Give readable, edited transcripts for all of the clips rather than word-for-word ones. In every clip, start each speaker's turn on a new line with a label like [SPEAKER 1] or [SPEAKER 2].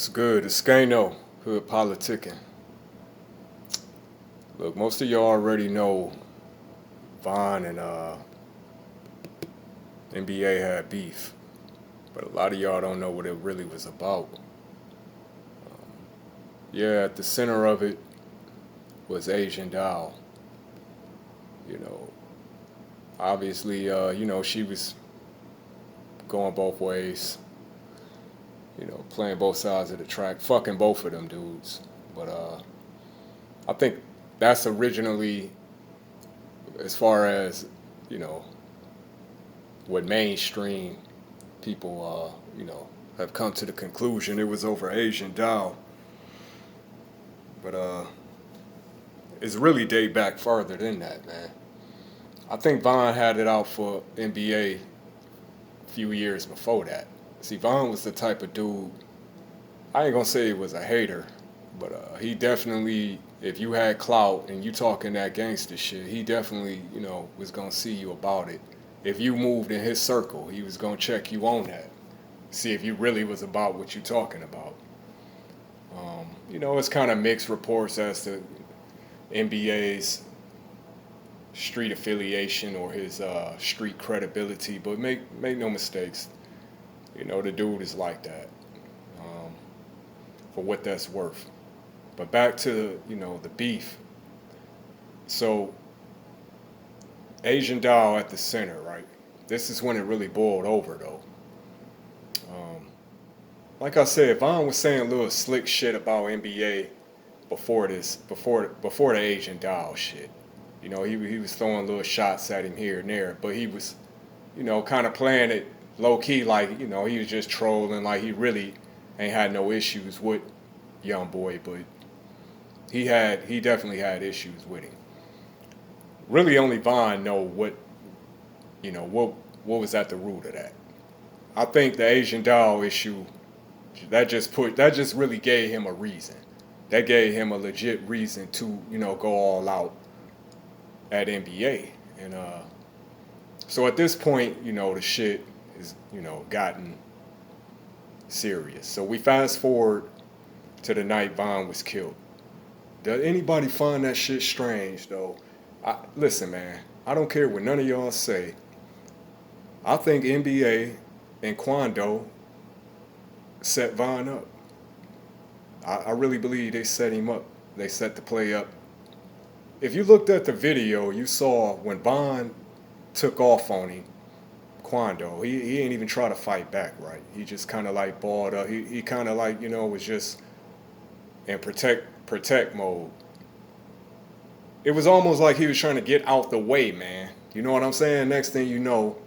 [SPEAKER 1] It's good. It's Skano, hood politicking. Look, most of y'all already know Vaughn and NBA had beef, but a lot of y'all don't know what it really was about. Yeah, at the center of it was Asian Doll. You know, obviously, she was going both ways. Playing both sides of the track, fucking both of them dudes. But I think that's originally, as far as you know, what mainstream people, have come to the conclusion it was over Asian Doll. But it's really date back further than that, man. I think Vaughn had it out for NBA a few years before that. See, Vaughn was the type of dude. I ain't gonna say he was a hater, but he definitely, if you had clout and you talking that gangster shit, he definitely, was gonna see you about it. If you moved in his circle, he was gonna check you on that, see if you really was about what you talking about. It's kind of mixed reports as to NBA's street affiliation or his street credibility, but make no mistakes, the dude is like that, um, for what that's worth. But back to the beef. So Asian Doll at the center, right? This is when it really boiled over, though. Um, like I said, Vaughn was saying a little slick shit about NBA before the Asian Doll shit. He was throwing little shots at him here and there, but he was, kind of playing it low key, like he was just trolling, like he really ain't had no issues with YoungBoy, but he definitely had issues with him. Really, only Vaughn know what was at the root of that. I think the Asian Doll issue that just really gave him a reason. That gave him a legit reason to go all out at NBA. And so at this point, the shit is gotten serious. So we fast forward to the night Vaughn was killed. Does anybody find that shit strange though? Listen, man, I don't care what none of y'all say. I think NBA and Quando set Vaughn up. I really believe they set him up. They set the play up. If you looked at the video, you saw when Vaughn took off on him, Quando, he ain't even try to fight back, right? He just kind of like balled up. He kind of like, was just in protect mode. It was almost like he was trying to get out the way, man. You know what I'm saying? Next thing you know,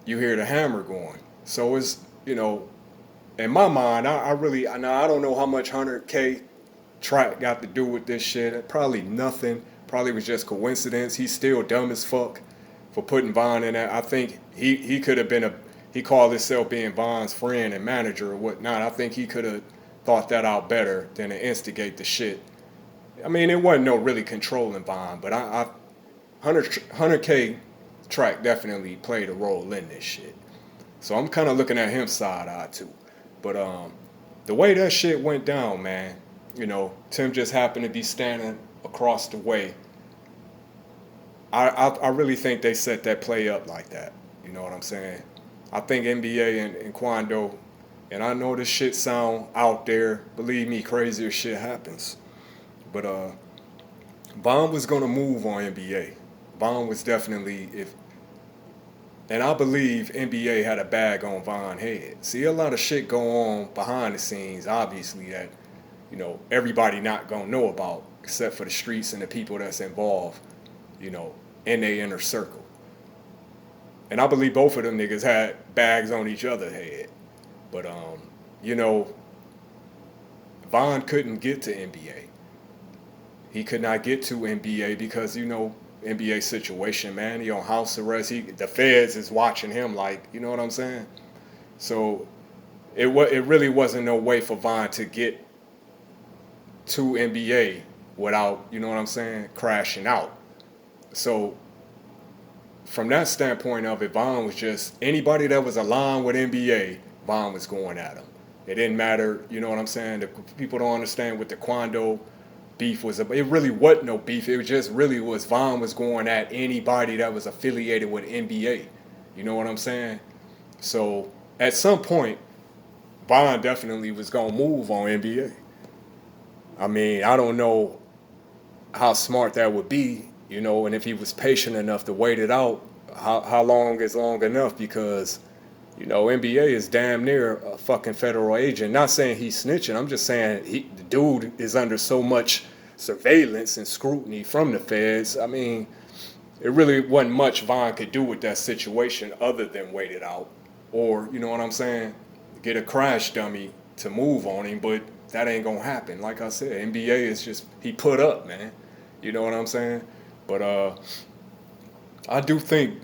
[SPEAKER 1] you hear the hammer going. So it's, in my mind, I really, now I don't know how much 100K track got to do with this shit. Probably nothing. Probably was just coincidence. He's still dumb as fuck for putting Vaughn in that. I think he could have been he called himself being Vaughn's friend and manager or whatnot. I think he could have thought that out better than to instigate the shit. I mean, it wasn't no really controlling Vaughn, but 100K track definitely played a role in this shit. So I'm kind of looking at him side eye too. But the way that shit went down, man, Tim just happened to be standing across the way. I really think they set that play up like that. You know what I'm saying? I think NBA and Quando, and I know this shit sound out there. Believe me, crazier shit happens. But Vaughn was gonna move on NBA. Vaughn was definitely and I believe NBA had a bag on Vaughn's head. See, a lot of shit go on behind the scenes, obviously, that everybody not gonna know about, except for the streets and the people that's involved, in their inner circle. And I believe both of them niggas had bags on each other's head. But you know, Vaughn couldn't get to NBA. He could not get to NBA because NBA situation, man. He on house arrest. The feds is watching him, like, you know what I'm saying. So it really wasn't no way for Vaughn to get to NBA without, you know what I'm saying, crashing out. So from that standpoint of it, Vaughn was just anybody that was aligned with NBA, Vaughn was going at him. It didn't matter, you know what I'm saying? The people don't understand what the Quando beef was about. It really wasn't no beef. It just really was Von was going at anybody that was affiliated with NBA. You know what I'm saying? So at some point, Von definitely was gonna move on NBA. I mean, I don't know how smart that would be, you know, and if he was patient enough to wait it out, how long is long enough? Because, you know, NBA is damn near a fucking federal agent. Not saying he's snitching. I'm just saying the dude is under so much surveillance and scrutiny from the feds. I mean, it really wasn't much Vaughn could do with that situation other than wait it out. Or, you know what I'm saying? Get a crash dummy to move on him, but that ain't gonna happen. Like I said, NBA is just he put up, man. You know what I'm saying? But I do think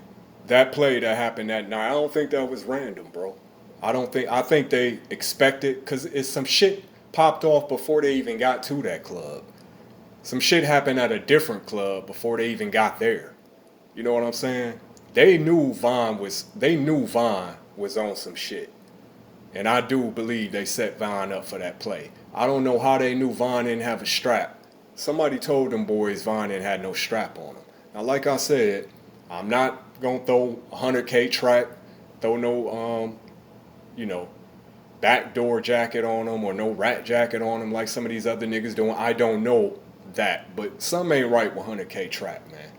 [SPEAKER 1] that play that happened that night, I don't think that was random, bro. I think they expected because it's some shit popped off before they even got to that club. Some shit happened at a different club before they even got there. You know what I'm saying? They knew Vaughn was on some shit. And I do believe they set Vaughn up for that play. I don't know how they knew Vaughn didn't have a strap. Somebody told them boys Vaughn didn't have no strap on him. Now, like I said, I'm not gonna throw a 100K track, throw no you know, backdoor jacket on him or no rat jacket on him like some of these other niggas doing. I don't know that, but some ain't right with 100K track, man.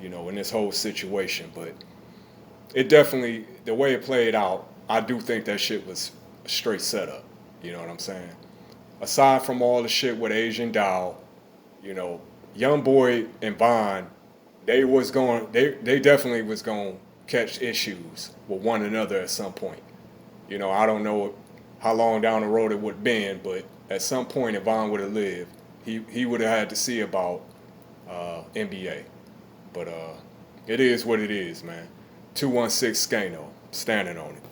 [SPEAKER 1] You know, in this whole situation, but it definitely the way it played out, I do think that shit was a straight setup. You know what I'm saying? Aside from all the shit with Asian Dow, you know, YoungBoy and Vaughn, they definitely was going to catch issues with one another at some point. You know, I don't know how long down the road it would have been, but at some point if Vaughn would have lived, he would have had to see about NBA. But it is what it is, man. 216 Skano, standing on it.